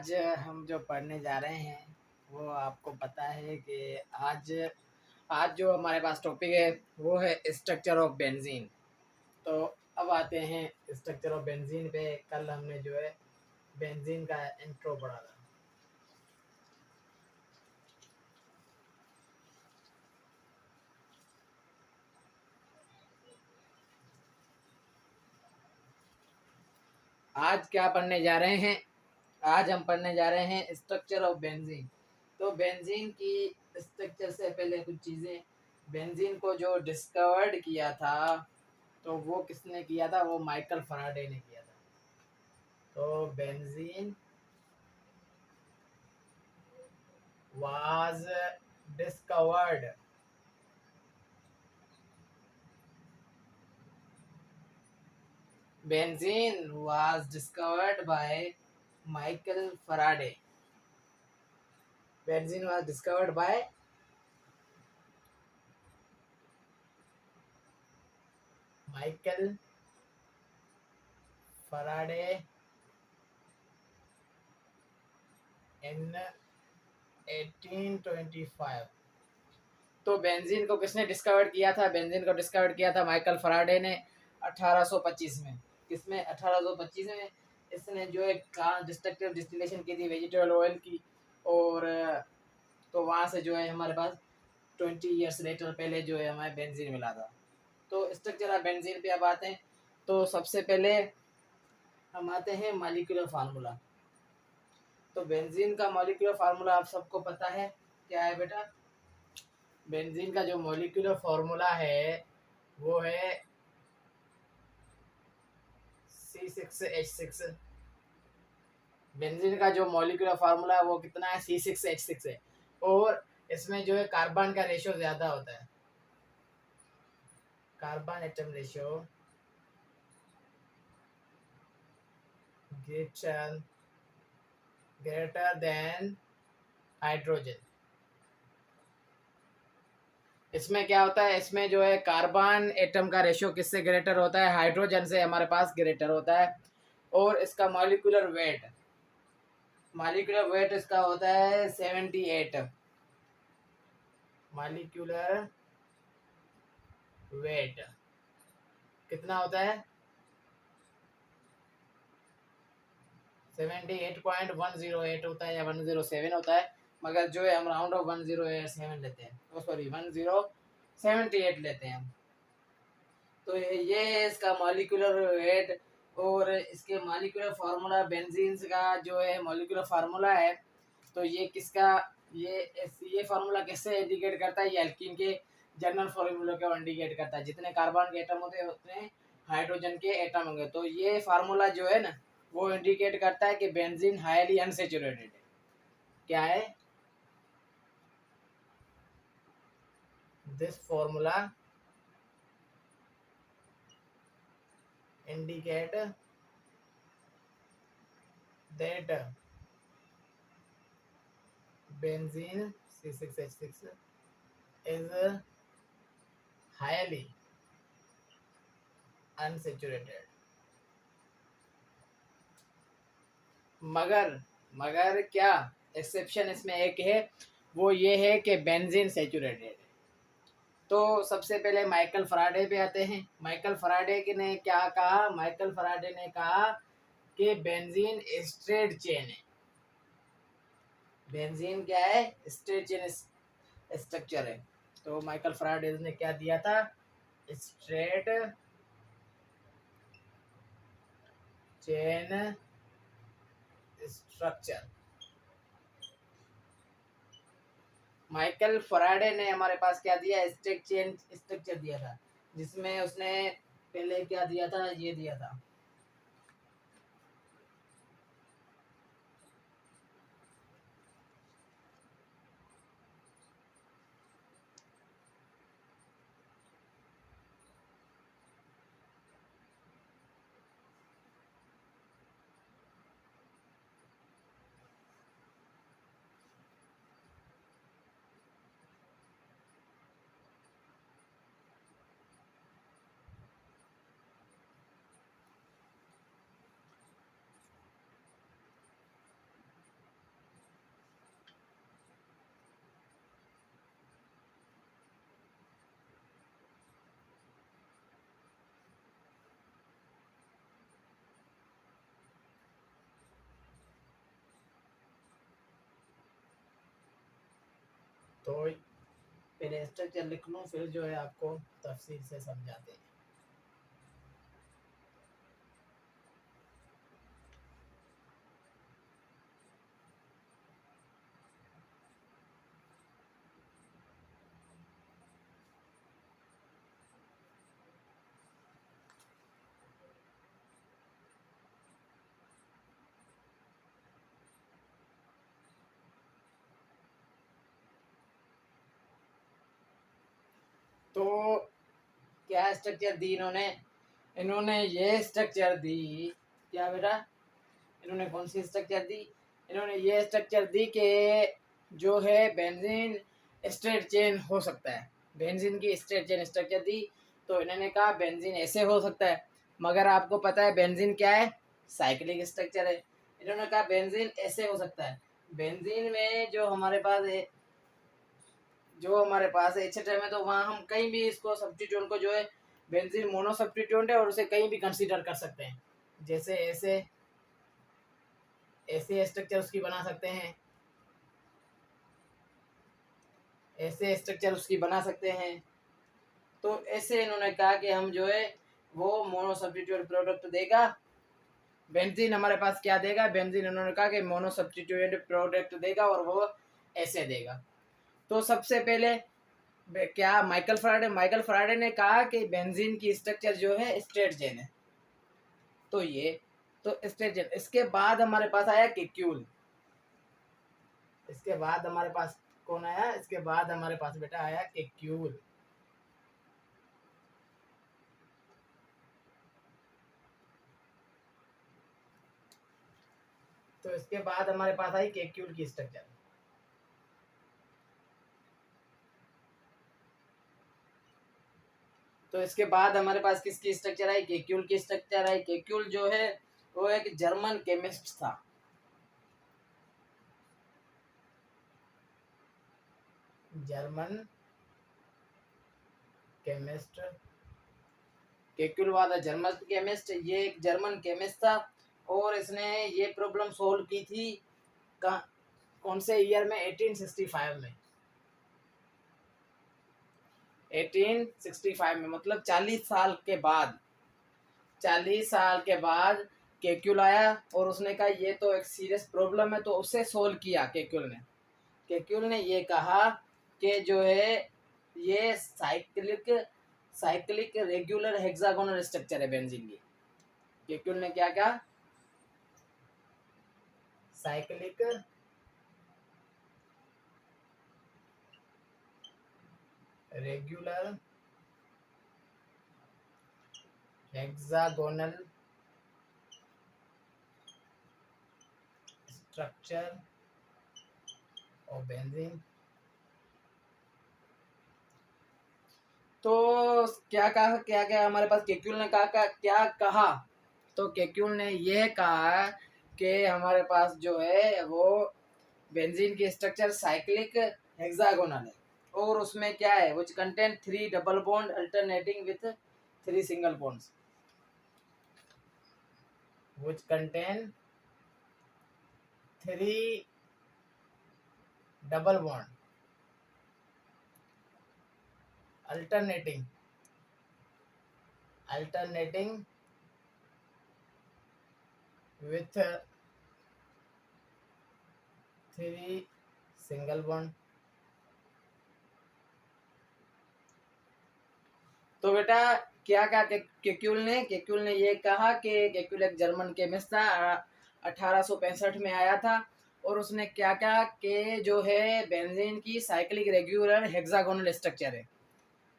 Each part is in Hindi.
आज हम जो पढ़ने जा रहे हैं वो आपको पता है कि आज आज जो हमारे पास टॉपिक है वो है स्ट्रक्चर ऑफ बेंजीन। तो अब आते हैं स्ट्रक्चर ऑफ बेंजीन पे। कल हमने जो है बेंजीन का इंट्रो पढ़ा था। आज क्या पढ़ने जा रहे हैं? आज हम पढ़ने जा रहे हैं स्ट्रक्चर ऑफ बेंजीन। तो बेंजीन की स्ट्रक्चर से पहले कुछ चीज़ें, बेंजीन को जो डिस्कवर्ड किया था तो वो किसने किया था? वो माइकल फराडे ने किया था। तो benzene was discovered benzene was discovered by Michael Faraday. Benzene was discovered by Michael Faraday in 1825। तो बेंजीन को किसने डिस्कवर किया था? बेंजीन को डिस्कवर किया था माइकल फराडे ने 1825 में। किसमें? 1825 में। इसने जो एक डिस्ट्रक्टिव डिस्टिलेशन की थी वेजिटेबल ऑयल की, और तो वहाँ से जो है हमारे पास 20 ईयर्स लेटर पहले जो है हमें बेंजीन मिला था। तो स्ट्रक्चर ऑफ बेंजीन पे अब आते हैं। तो सबसे पहले हम आते हैं मॉलिक्यूलर फार्मूला। तो बेंजीन का मॉलिक्यूलर फार्मूला आप सबको पता है, क्या है बेटा? बेंजीन का जो मॉलिक्यूलर फार्मूला है वो है C6H6। बेंजीन का जो मॉलिक्यूलर फार्मूला है वो कितना है? C6H6 है। और इसमें जो है कार्बन का रेशियो ज़्यादा होता है। Carbon atom ratio greater than hydrogen. इसमें क्या होता है? इसमें जो है कार्बन एटम का रेशियो किससे ग्रेटर होता है? हाइड्रोजन से हमारे पास ग्रेटर होता है। और इसका मॉलिक्यूलर वेट इसका होता है 78। मॉलिक्यूलर वेट कितना होता है? 78.108 होता है या 107 होता है, मगर जो है हम राउंड ऑफ 107 लेते हैं। ओ सॉरी 1078 लेते हैं हम। तो ये है इसका मॉलिक्यूलर वेट। और इसके मॉलिक्यूलर फार्मूला, बेंजीन का जो है मॉलिक्यूलर फार्मूला है, तो ये किसका, ये फार्मूला किससे इंडिकेट करता है? ये एल्कीन के जनरल फार्मूला को इंडिकेट करता है। जितने कार्बन के एटम होते हैं उतने हाइड्रोजन के एटम होंगे। तो ये फार्मूला जो है ना वो इंडिकेट करता है कि बेंजीन हाईली अनसैचुरेटेड है। क्या है? This formula indicate that benzene C6H6 is highly unsaturated। मगर क्या एक्सेप्शन इसमें एक है, वो ये है कि बेंजीन सैचुरेटेड है। तो सबसे पहले माइकल फराडे पे आते हैं। माइकल फराडे ने क्या कहा? माइकल फराडे ने कहा कि बेंजीन स्ट्रेट चेन है। बेंजीन क्या है? स्ट्रेट चेन स्ट्रक्चर है। तो माइकल फराडे ने क्या दिया था? Straight chain structure. Michael Faraday ने हमारे पास क्या दिया? स्ट्रेट चेन स्ट्रक्चर दिया था, जिसमें उसने पहले क्या दिया था? ये दिया था तो पहले स्ट्रक्चर लिख लूँ, फिर जो है आपको तफसील से समझाते हैं। तो क्या स्ट्रक्चर दी इन्होंने ये स्ट्रक्चर दी, क्या बेटा, इन्होंने कौन सी स्ट्रक्चर दी, इन्होंने ये स्ट्रक्चर दी कि जो है बेंजीन स्ट्रेट चेन हो सकता है, बेंजीन की स्ट्रेट चेन स्ट्रक्चर दी। तो इन्होंने कहा बेंजीन ऐसे हो सकता है, मगर आपको पता है बेंजीन क्या है, साइक्लिक स्ट्रक्चर है। इन्होंने कहा बेंजीन ऐसे हो सकता है, बेंजीन में जो हमारे पास है, एचएचएम है, तो वहाँ हम कहीं भी इसको सब्स्टिट्यूट को जो है बेंजीन मोनो सब्स्टिट्यूट है और उसे कहीं भी कंसीडर कर सकते हैं। जैसे ऐसे ऐसे स्ट्रक्चर उसकी बना सकते हैं, ऐसे स्ट्रक्चर उसकी बना सकते हैं। तो ऐसे इन्होंने कहा कि हम जो है वो मोनो सब्स्टिट्यूट प्रोडक्ट देगा, बेंजीन हमारे पास क्या देगा, बेंजीन इन्होंने कहा कि मोनो सब्स्टिट्यूट प्रोडक्ट देगा और वो ऐसे देगा। तो सबसे पहले क्या माइकल फराडे ने कहा कि बेंजीन की स्ट्रक्चर जो है स्ट्रेट चेन है। तो ये तो स्ट्रेट चेन, इसके बाद हमारे पास आया केक्यूल, इसके बाद हमारे पास कौन आया, इसके बाद हमारे पास बेटा आया केक्यूल। तो इसके बाद हमारे पास आई केक्यूल की स्ट्रक्चर। तो इसके बाद हमारे पास किसकी स्ट्रक्चर आई, केक्यूल की स्ट्रक्चर आई। केक्यूल जो है वो एक जर्मन केमिस्ट था, German chemist, Kekule was a German chemist. ये एक जर्मन केमिस्ट था और इसने ये प्रॉब्लम सोल्व की थी कौन से ईयर में, 1865 में, 1865 में, मतलब 40 साल के बाद, 40 साल के बाद केक्यूल आया और उसने कहा ये तो एक सीरियस प्रॉब्लम है, तो उसे सोल्व किया केक्यूल ने ये कहा कि जो है ये साइक्लिक रेगुलर हेक्सागोनल स्ट्रक्चर है बेंजीन की। केक्यूल ने क्या कहा, cyclic regular hexagonal structure of benzene. तो क्या हमारे पास केक्यूल ने क्या कहा, तो केक्यूल ने यह कहा कि हमारे पास जो है वो बेंजीन की स्ट्रक्चर साइक्लिक हेक्सागोनल है और उसमें क्या है, which contain 3 double bond alternating with 3 single bonds, which contain 3 double bond alternating with 3 single bond। तो बेटा क्या कहा केक्यूल ने ये कहा कि केक्यूल एक जर्मन केमिस्ट था, 1865 में आया था और उसने क्या कहा कि जो है बेंजीन की साइक्लिक रेगुलर हेक्सागोनल स्ट्रक्चर है।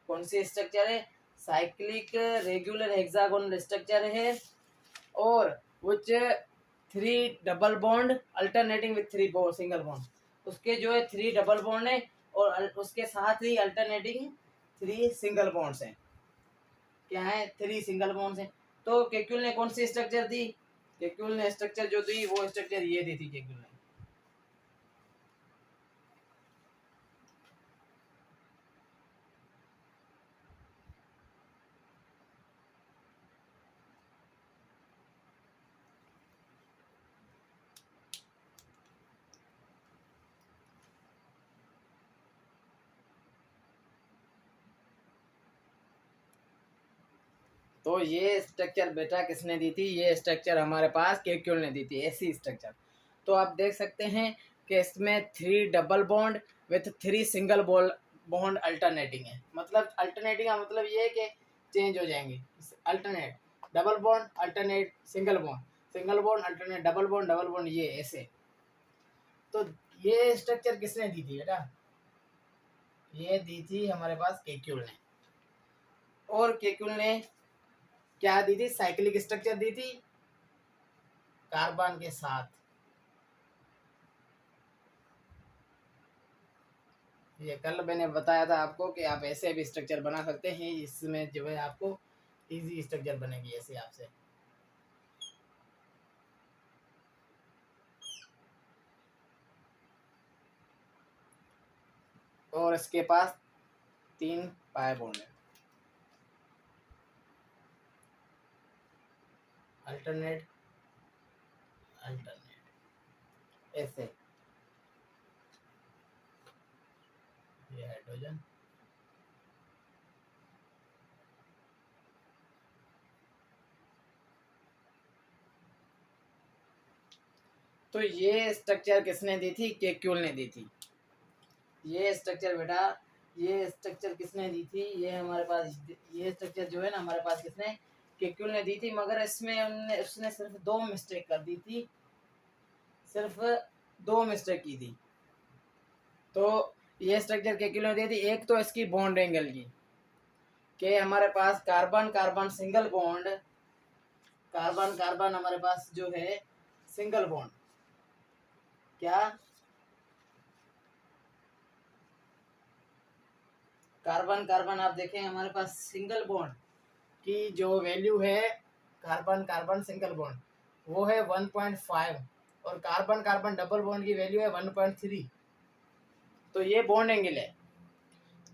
कौन सी स्ट्रक्चर है, साइक्लिक रेगुलर हेक्सागोनल स्ट्रक्चर है और विच 3 double bond alternating with 3 single bond, उसके जो है 3 डबल बॉन्ड है और उसके साथ ही अल्टरनेटिंग 3 सिंगल बॉन्ड्स हैं। क्या है, 3 सिंगल बॉन्ड्स हैं। तो केक्यूल ने कौन सी स्ट्रक्चर दी, केक्यूल ने स्ट्रक्चर जो दी वो स्ट्रक्चर ये दी थी केक्यूल ने। तो ये स्ट्रक्चर बेटा किसने दी थी? ये स्ट्रक्चर हमारे पास केक्यूल ने दी थी, ऐसी स्ट्रक्चर। तो आप देख सकते हैं कि इसमें 3 double bond with 3 single bond alternating है। मतलब अल्टरनेटिंग का मतलब ये है कि चेंज हो जाएंगे। Alternate double bond alternate single bond alternate double bond, ये ऐसे। तो ये स्ट्रक्चर किसने दी थी बेटा? ये दी थी हमारे पास केक्यूल ने। और केक्यूल ने क्या दी थी? साइक्लिक स्ट्रक्चर दी थी कार्बन के साथ। ये कल मैंने बताया था आपको कि आप ऐसे भी स्ट्रक्चर बना सकते हैं, इसमें जो है आपको इजी स्ट्रक्चर बनेगी ऐसे आपसे। और इसके पास 3 पाई बॉन्ड है, अल्टरनेट ऐसे। ये हाइड्रोजन, तो ये स्ट्रक्चर किसने दी थी? केक्यूल ने दी थी। ये स्ट्रक्चर बेटा, ये स्ट्रक्चर किसने दी थी? ये हमारे पास ये स्ट्रक्चर जो है ना हमारे पास किसने? केक्यूल ने दी थी। मगर इसमें उसने सिर्फ 2 मिस्टेक कर दी थी, सिर्फ 2 मिस्टेक की थी। तो ये स्ट्रक्चर केक्यूल ने दी थी। एक तो इसकी बॉन्ड एंगल की, कि हमारे पास carbon carbon single bond, carbon carbon हमारे पास जो है सिंगल बॉन्ड, क्या कार्बन कार्बन आप देखें हमारे पास सिंगल बॉन्ड की जो वैल्यू है, कार्बन कार्बन सिंगल बॉन्ड वो है 1.5, और कार्बन कार्बन डबल बॉन्ड की वैल्यू है 1.3। तो ये बॉन्ड एंगल है।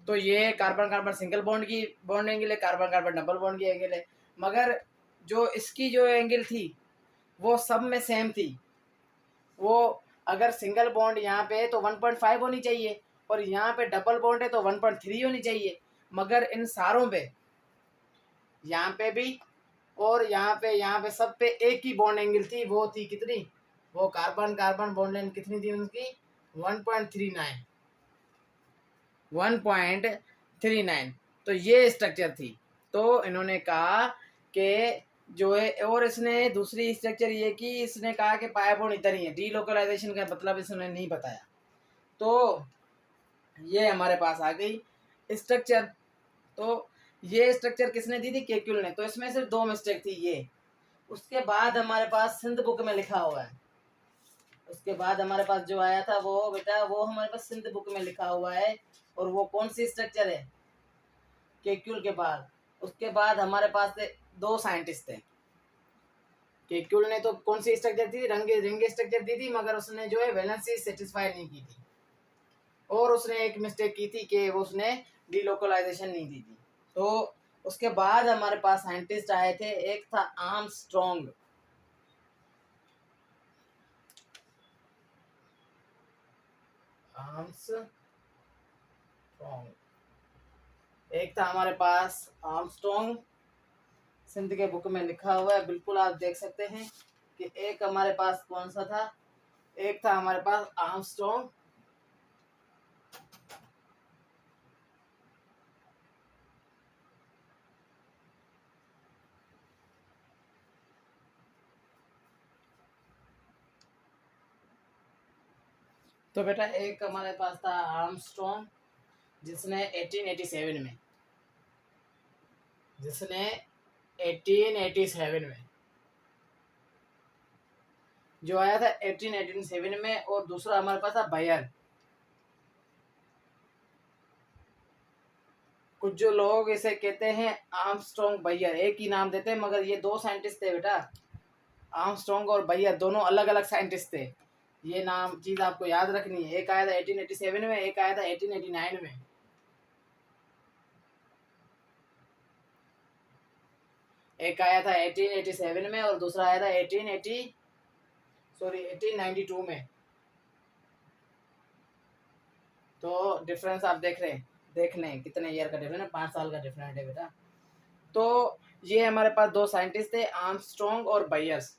तो ये कार्बन कार्बन सिंगल बॉन्ड की बॉन्ड एंगल है, कार्बन कार्बन डबल बॉन्ड की एंगल है। मगर जो इसकी जो एंगल थी वो सब में सेम थी। वो अगर सिंगल बॉन्ड यहाँ पे है तो 1.5 होनी चाहिए, और यहाँ पे डबल बॉन्ड है तो 1.3 होनी चाहिए। मगर इन सारों पे, यहाँ पे भी और यहाँ पे सब पे एक ही बॉन्ड एंगल थी। वो थी कितनी? वो कार्बन कार्बन बॉन्ड लेंथ कितनी थी उनकी? 1.39, 1.39। तो ये स्ट्रक्चर थी। तो इन्होंने कहा कि जो है, और इसने दूसरी स्ट्रक्चर ये की, इसने कहा कि पाया बॉन्ड इधर ही है, डीलोकलाइजेशन का मतलब इसने नहीं बताया। तो ये हमारे पास आ गई स्ट्रक्चर। तो ये स्ट्रक्चर किसने दी थी? केक्यूल ने। तो इसमें सिर्फ 2 मिस्टेक थी ये। उसके बाद हमारे पास सिंध बुक में लिखा हुआ है, उसके बाद हमारे पास जो आया था वो बेटा, वो हमारे पास सिंध बुक में लिखा हुआ है। और वो कौन सी स्ट्रक्चर है? केक्यूल के बाद। उसके बाद हमारे पास थे 2 साइंटिस्ट थे। केक्यूल ने तो कौन सी स्ट्रक्चर दी? रिंग स्ट्रक्चर दी थी, मगर उसने जो है वैलेंसी सेटिस्फाई नहीं की थी। और उसने एक मिस्टेक की थी कि वो उसने डीलोकलाइजेशन नहीं दी थी। तो उसके बाद हमारे पास साइंटिस्ट आए थे, एक था आर्मस्ट्रॉन्ग, एक था हमारे पास आर्मस्ट्रॉन्ग, सिंध के बुक में लिखा हुआ है, बिल्कुल आप देख सकते हैं कि एक हमारे पास कौन सा था? एक था हमारे पास आर्मस्ट्रॉन्ग, तो बेटा एक हमारे पास था आर्मस्ट्रॉन्ग, जिसने 1887 में जो आया था 1887 में। और दूसरा हमारे पास था बायर। कुछ जो लोग इसे कहते हैं आर्मस्ट्रॉन्ग बायर, एक ही नाम देते हैं, मगर ये 2 साइंटिस्ट थे बेटा। आर्मस्ट्रॉन्ग और बायर दोनों अलग अलग साइंटिस्ट थे। ये नाम चीज आपको याद रखनी है। एक आया था 1887 में, एक आया था 1889 में। एक आया था 1887 में और दूसरा आया था 1892 में। तो डिफरेंस आप देख लें कितने ईयर का डिफरेंस है, 5 साल का डिफरेंस है बेटा। तो ये हमारे पास दो साइंटिस्ट थे, आर्मस्ट्रॉन्ग और बायर्स।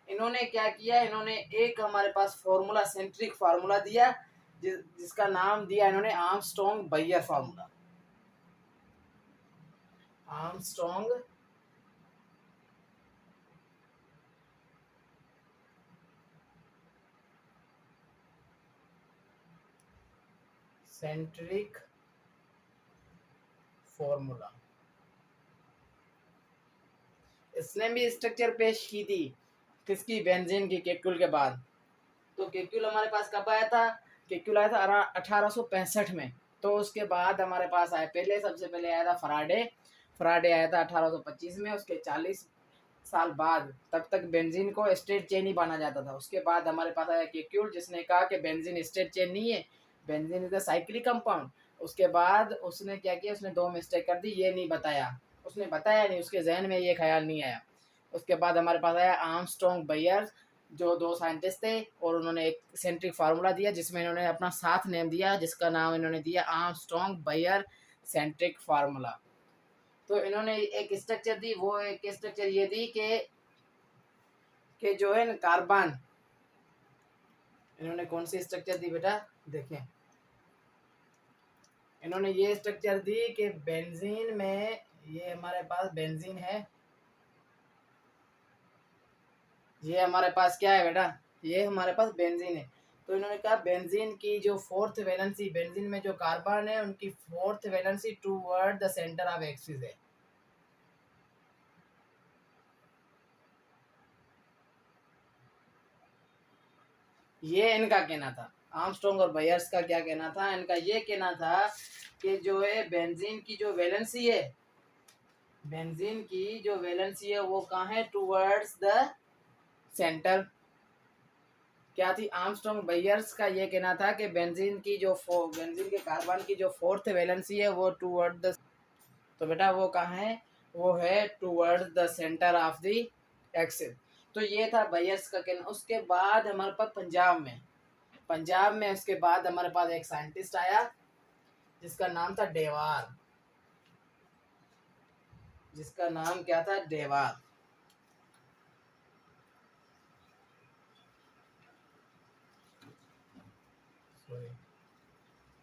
इन्होंने क्या किया, इन्होंने एक हमारे पास फॉर्मूला, सेंट्रिक फार्मूला दिया, जिसका नाम दिया इन्होंने Armstrong Baeyer formula. Armstrong centric formula. इसने भी स्ट्रक्चर पेश की थी, किसकी, बेंजीन की, केक्यूल के बाद। तो केक्यूल हमारे पास कब आया था, केक्यूल आया था 1865 में। तो उसके बाद हमारे पास आया, पहले सबसे पहले आया था फराडे। फराडे आया था 1825 में। उसके 40 साल बाद, तब तक बेंजीन को स्ट्रेट चेन ही माना जाता था। उसके बाद हमारे पास आया केक्यूल, जिसने कहा कि बेंजीन स्ट्रेट चेन नहीं है, benzene is a cyclic compound. उसके बाद उसने क्या किया, उसने दो मिस्टेक कर दी, ये नहीं बताया, उसने बताया नहीं, उसके जहन में ये ख्याल नहीं आया। उसके बाद हमारे पास आया आर्मस्ट्रॉन्ग बायर, जो दो साइंटिस्ट थे, और उन्होंने एक सेंट्रिक फार्मूला दिया, जिसमें इन्होंने अपना साथ नेम दिया, जिसका नाम इन्होंने दिया आर्मस्ट्रॉन्ग बायर सेंट्रिक फार्मूला। तो इन्होंने एक स्ट्रक्चर दी, वो एक स्ट्रक्चर ये दी कि जो है ना कार्बन, इन्होंने कौन सी स्ट्रक्चर दी बेटा, देखें, इन्होंने ये स्ट्रक्चर दी कि बेंजीन में, ये हमारे पास बेंजीन है, ये हमारे पास क्या है बेटा, ये हमारे पास बेंजीन है। तो इन्होंने कहा बेंजीन की जो फोर्थ वैलेंसी, बेंजीन में जो कार्बन है उनकी fourth valency toward the centre of axis है। ये इनका कहना था, आर्मस्ट्रॉन्ग और बायर्स का क्या कहना था, इनका ये कहना था कि जो है बेंजीन की जो वैलेंसी है, बेंजीन की जो वैलेंसी है वो कहाँ है, टूवर्ड्स द सेंटर। क्या थी, आर्मस्ट्रॉन्ग बायर्स का ये कहना था कि बेंजीन की जो बेंजीन के कार्बन की जो फोर्थ वैलेंसी है वो टूवर्ड द, तो बेटा वो कहाँ है, वो है towards the centre of the axis. तो ये था बायर्स का कहना। उसके बाद हमारे पास पंजाब में उसके बाद हमारे पास एक साइंटिस्ट आया, जिसका नाम था डेवार, जिसका नाम क्या था, डेवार।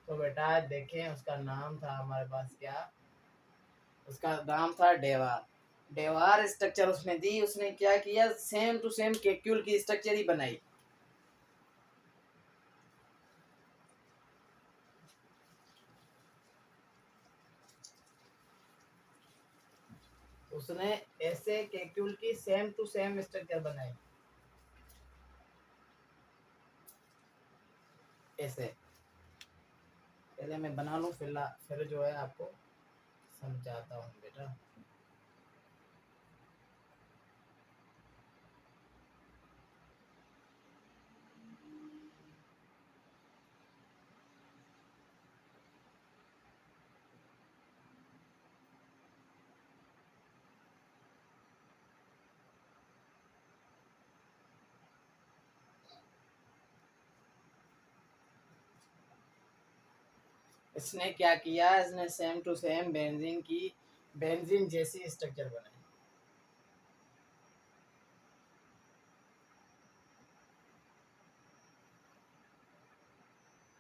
तो बेटा देखें, उसका नाम था हमारे पास क्या, उसका नाम था डेवार। डेवार स्ट्रक्चर उसने दी, उसने क्या किया, सेम टू सेम केक्यूल की स्ट्रक्चर ही बनाई। उसने ऐसे केक्यूल की सेम टू सेम स्ट्रक्चर बनाई, ऐसे। पहले मैं बना लूं, फिर जो है आपको समझाता हूँ बेटा। इसने क्या किया, इसने सेम टू सेम बेंजीन जैसी स्ट्रक्चर बनाई।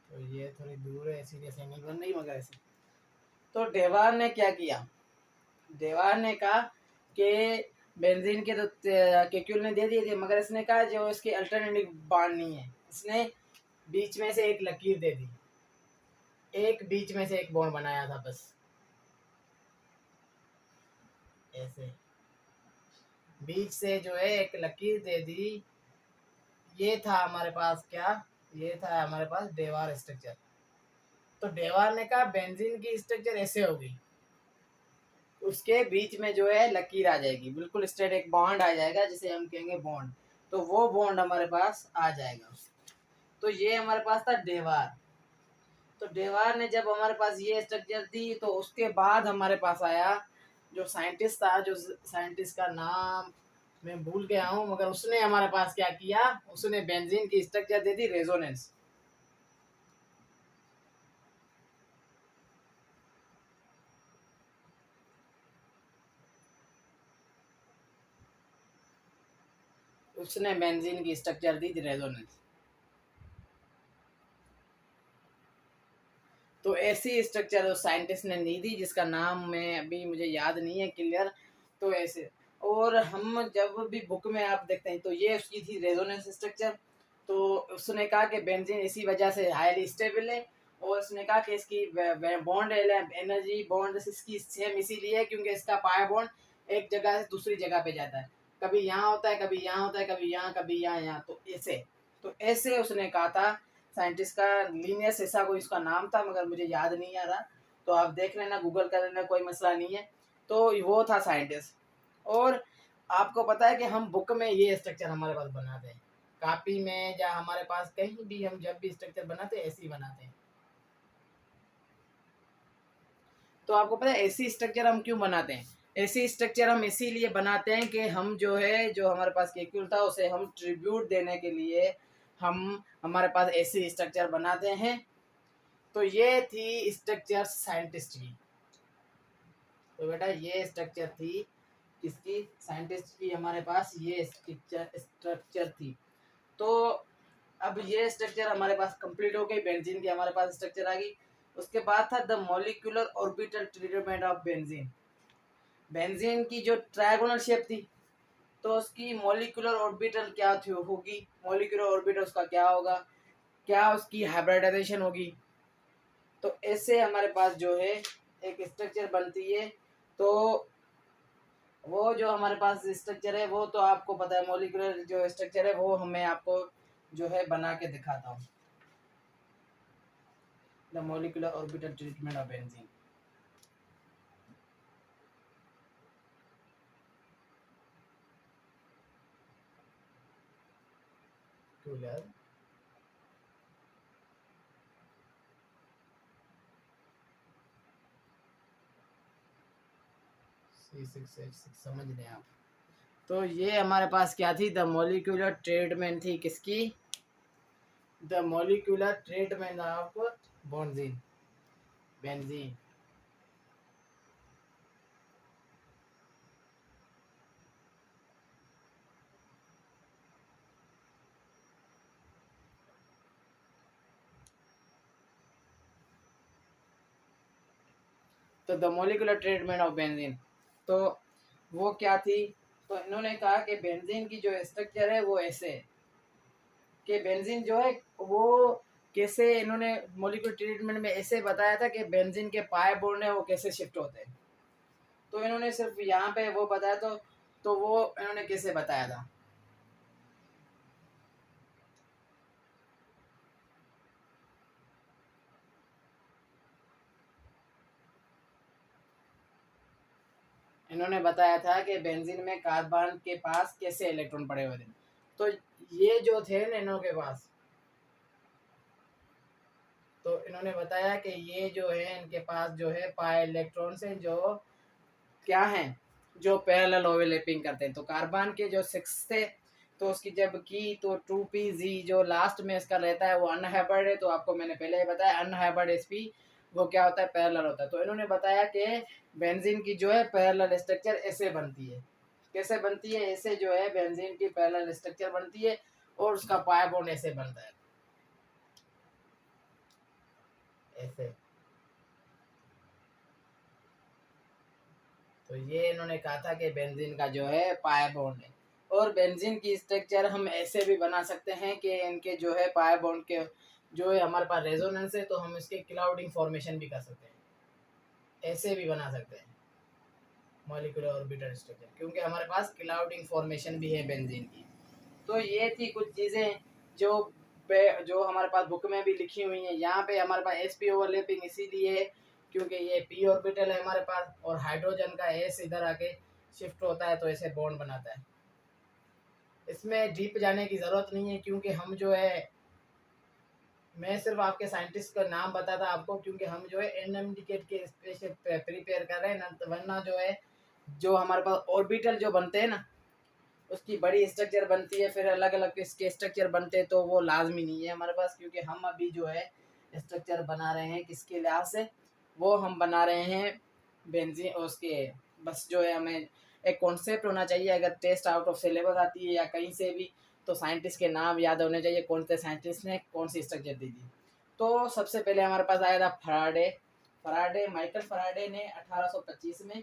तो ये थोड़ी दूर है, इसीलिए से नहीं बन रही, मगर ऐसे। तो डेवार ने क्या किया, डेवार ने कहा कि बेंजीन के तो केक्यूल ने दे दिए थे, मगर इसने कहा जो इसके अल्टरनेटिव बांड नहीं है, इसने बीच में से एक लकीर दे दी, एक बीच में से एक बॉन्ड बनाया था बस, ऐसे बीच से जो है एक लकीर दे दी। ये था हमारे पास क्या, ये था हमारे पास डेवार स्ट्रक्चर। तो डेवार ने कहा बेंजीन की स्ट्रक्चर ऐसे होगी, उसके बीच में जो है लकीर आ जाएगी, बिल्कुल स्ट्रेट एक बॉन्ड आ जाएगा, जिसे हम कहेंगे बॉन्ड। तो वो बॉन्ड हमारे पास आ जाएगा। तो ये हमारे पास था डेवार। तो डेवार ने जब हमारे पास ये स्ट्रक्चर दी, तो उसके बाद हमारे पास आया जो साइंटिस्ट था, जो साइंटिस्ट का नाम मैं भूल गया हूँ, मगर उसने हमारे पास क्या किया, उसने बेंजीन की स्ट्रक्चर दे दी रेजोनेंस। उसने बेंजीन की स्ट्रक्चर दी थी रेजोनेंस। तो ऐसी स्ट्रक्चर उस साइंटिस्ट ने दी थी जिसका नाम मैं अभी मुझे याद नहीं है क्लियर। तो ऐसे, और हम जब भी बुक में आप देखते हैं तो ये उसकी थी रेजोनेंस स्ट्रक्चर। तो उसने कहा कि बेंजीन इसी वजह से हाईली स्टेबल है, और उसने कहा कि इसकी बॉन्ड एनर्जी बॉन्ड इसकी सेम इसीलिए है क्योंकि इसका पाया बॉन्ड एक जगह से दूसरी जगह पे जाता है, कभी यहाँ होता है, कभी यहाँ होता है, कभी यहाँ, कभी यहाँ, यहाँ। तो ऐसे उसने कहा था साइंटिस्ट का। लीनियस ऐसा कोई उसका नाम था मगर मुझे याद नहीं आ रहा, तो आप देख लेना, गूगल कर लेना, कोई मसला नहीं है। तो वो था साइंटिस्ट। और आपको पता है कि हम बुक में ये स्ट्रक्चर हमारे पास बनाते हैं, कॉपी में या हमारे पास कहीं भी हम जब भी स्ट्रक्चर बनाते हैं ऐसे ही बनाते हैं। तो आपको पता है ऐसी स्ट्रक्चर हम क्यों बनाते हैं? ऐसी स्ट्रक्चर हम इसीलिए बनाते हैं कि हम जो है, जो हमारे पास केक्यूल था उसे हम ट्रिब्यूट देने के लिए हम हमारे पास ऐसी स्ट्रक्चर बनाते हैं। तो ये थी स्ट्रक्चर साइंटिस्ट की। तो बेटा ये स्ट्रक्चर थी किसकी? साइंटिस्ट की। हमारे पास ये स्ट्रक्चर थी। तो अब ये स्ट्रक्चर हमारे पास कंप्लीट हो गई, बेंजीन की हमारे पास स्ट्रक्चर आ गई। उसके बाद था the molecular orbital treatment of benzene. Benzene की जो ट्रायगोनल शेप थी, तो उसकी मॉलिक्यूलर ऑर्बिटल क्या थी होगी? मॉलिक्यूलर ऑर्बिटल उसका क्या होगा? क्या उसकी हाइब्रिडाइजेशन होगी? तो ऐसे हमारे पास जो है एक स्ट्रक्चर बनती है। तो वो जो हमारे पास स्ट्रक्चर है वो तो आपको पता है, मॉलिक्यूलर जो स्ट्रक्चर है वो हमें आपको जो है बना के दिखाता हूँ। The molecular orbital treatment of benzene. Cooler C6H6 समझ लें आप। तो ये हमारे पास क्या थी? द मॉलिक्यूलर ट्रीटमेंट थी किसकी? The molecular treatment of benzene. Benzene. तो the molecular treatment of benzene, तो वो क्या थी? तो इन्होंने कहा कि बेंजीन की जो स्ट्रक्चर है वो ऐसे है कि बेंजीन जो है वो कैसे, इन्होंने मॉलिक्यूलर ट्रीटमेंट में ऐसे बताया था कि बेंजीन के पाए बॉन्ड है वो कैसे शिफ्ट होते हैं। तो इन्होंने सिर्फ यहाँ पे वो बताया, तो वो इन्होंने कैसे बताया था? इन्होंने बताया था कि बेंजीन में कार्बन के पास कैसे इलेक्ट्रॉन पड़े हुए थे। तो ये जो थे ना इनों के पास, तो इन्होंने बताया कि ये जो है इनके पास जो है पाए इलेक्ट्रॉन्स हैं जो क्या हैं, जो पैरेलल ओवरलैपिंग करते हैं। तो कार्बन के जो 6 थे, तो उसकी जब की तो 2pz जो लास्ट में इसका रहता है वो अनहाइब्रिड है। तो आपको मैंने पहले ही बताया अनहाइब्रिड sp वो क्या होता है? पैरेलल होता है। तो इन्होंने बताया कि बेंजीन की जो है पैरेलल स्ट्रक्चर ऐसे बनती है। कैसे बनती है? ऐसे जो है बेंजीन की पैरेलल स्ट्रक्चर बनती है, और उसका पाया बॉन्ड ऐसे बनता है, ऐसे। तो ये इन्होंने कहा था कि बेंजीन का जो है पाया बॉन्ड है। और बेंजीन की स्ट्रक्चर हम ऐसे भी बना सकते हैं कि इनके जो है पाया बॉन्ड के जो है हमारे पास रेजोनेंस है, तो हम इसके क्लाउडिंग फॉर्मेशन भी कर सकते हैं, ऐसे भी बना सकते हैं मॉलिक्यूलर ऑर्बिटल स्ट्रक्चर, क्योंकि हमारे पास क्लाउडिंग फॉर्मेशन भी है बेंजीन की। तो ये थी कुछ चीज़ें जो जो हमारे पास बुक में भी लिखी हुई हैं। यहाँ पे हमारे पास sp ओवरलैपिंग इसीलिए है क्योंकि ये p ऑर्बिटल है हमारे पास, और हाइड्रोजन का s इधर आके शिफ्ट होता है तो ऐसे बॉन्ड बनाता है। इसमें डीप जाने की ज़रूरत नहीं है क्योंकि हम जो है, मैं सिर्फ आपके साइंटिस्ट का नाम बताता आपको क्योंकि हम जो है NMDK के स्पेशल प्रिपेयर कर रहे हैं ना, वरना जो है जो हमारे पास ऑर्बिटल जो बनते हैं ना उसकी बड़ी स्ट्रक्चर बनती है, फिर अलग अलग इसके स्ट्रक्चर बनते हैं, तो वो लाजमी नहीं है हमारे पास, क्योंकि हम अभी जो है स्ट्रक्चर बना रहे हैं किसके लिहाज से? वो हम बना रहे हैं बेंजीन उसके, बस जो है हमें एक कॉन्सेप्ट होना चाहिए। अगर टेस्ट आउट ऑफ सिलेबस आती है या कहीं से भी, तो साइंटिस्ट के नाम याद होने चाहिए, कौन से साइंटिस्ट ने कौन सी स्ट्रक्चर दी थी। तो सबसे पहले हमारे पास आया था फराडे, माइकल फराडे ने 1825 में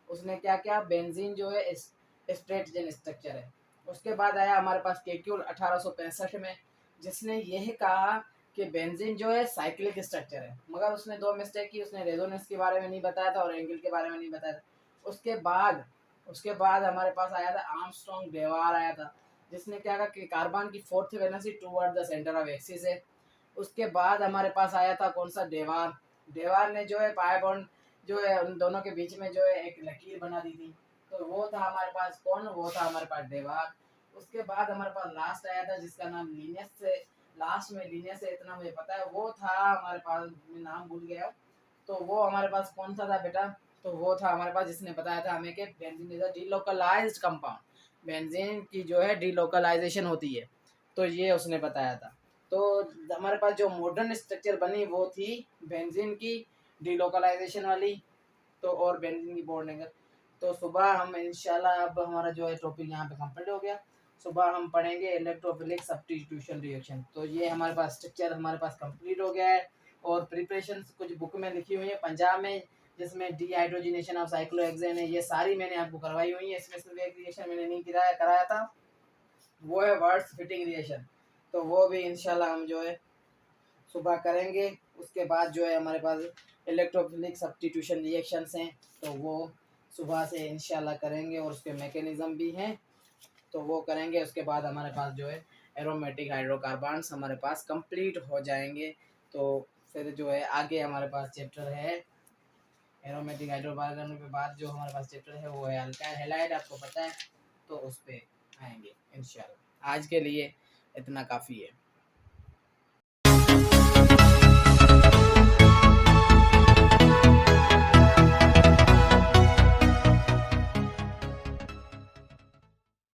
उसने क्या किया, बेंजीन जो है स्ट्रेटजेन स्ट्रक्चर है। उसके बाद आया हमारे पास केक्यूल 1865 में, जिसने यह कहा कि बेंजीन जो है साइक्लिक स्ट्रक्चर है। मगर उसने दो मिस्टेक की, उसने रेजोनेंस के बारे में नहीं बताया था और एंगल के बारे में नहीं बताया था। उसके बाद हमारे पास आया था आर्मस्ट्रॉन्ग डेवार आया था, जिसने क्या कहा कि कार्बन की fourth valency toward the centre of axis है। उसके बाद हमारे पास आया था कौन सा, डेवार ने जो है पाई बॉन्ड जो है उन दोनों के बीच में जो है एक लकीर बना दी थी। तो वो था हमारे पास कौन, वो था हमारे पास डेवार। उसके बाद हमारे पास लास्ट आया था जिसका नाम लीनियस से, लास्ट में लीनियस से इतना मुझे पता है, वो था हमारे पास, मैं नाम भूल गया। तो वो हमारे पास कौन सा था बेटा, तो वो था हमारे पास जिसने बताया था हमें कि benzene is a delocalised compound, benzene की जो है डीलोकलाइजेशन होती है, तो ये उसने बताया था। तो हमारे पास जो मॉडर्न स्ट्रक्चर बनी वो थी बेंजीन की डीलोकलाइजेशन वाली, तो और बेंजीन की बॉन्डिंग। तो सुबह हम इंशाल्लाह, अब हमारा जो है टॉपिक यहाँ पे कंप्लीट हो गया। सुबह हम पढ़ेंगे इलेक्ट्रोफिलिक सब्स्टिट्यूशन रिएक्शन। तो ये हमारे पास स्ट्रक्चर हमारे पास कंप्लीट हो गया है। और प्रिपरेशन कुछ बुक में लिखी हुई है पंजाब में, जिसमें डीहाइड्रोजिनेशन ऑफ साइक्लोहेक्सेन है, ये सारी मैंने आपको करवाई हुई है। इसमें सिर्फ एक रिएक्शन मैंने नहीं कराया था, वो है वर्ड्स फिटिंग रिएक्शन। तो वो भी इंशाल्लाह हम जो है सुबह करेंगे। उसके बाद जो है हमारे पास इलेक्ट्रोफिलिक सब्स्टिट्यूशन रिएक्शंस हैं, तो वो सुबह से इंशाल्लाह करेंगे और उसके मैकेनिज़्म भी हैं, तो वो करेंगे। उसके बाद हमारे पास जो है एरोमेटिक हाइड्रोकार्बन्स हमारे पास कंप्लीट हो जाएंगे। तो फिर जो है आगे हमारे पास चैप्टर है एरोमेटिक हाइड्रोकार्बन के बाद जो हमारे पास चैप्टर है वो है अल्काइल हैलाइड, आपको पता है, तो उस पर आएंगे इंशाल्लाह। आज के लिए इतना काफ़ी है।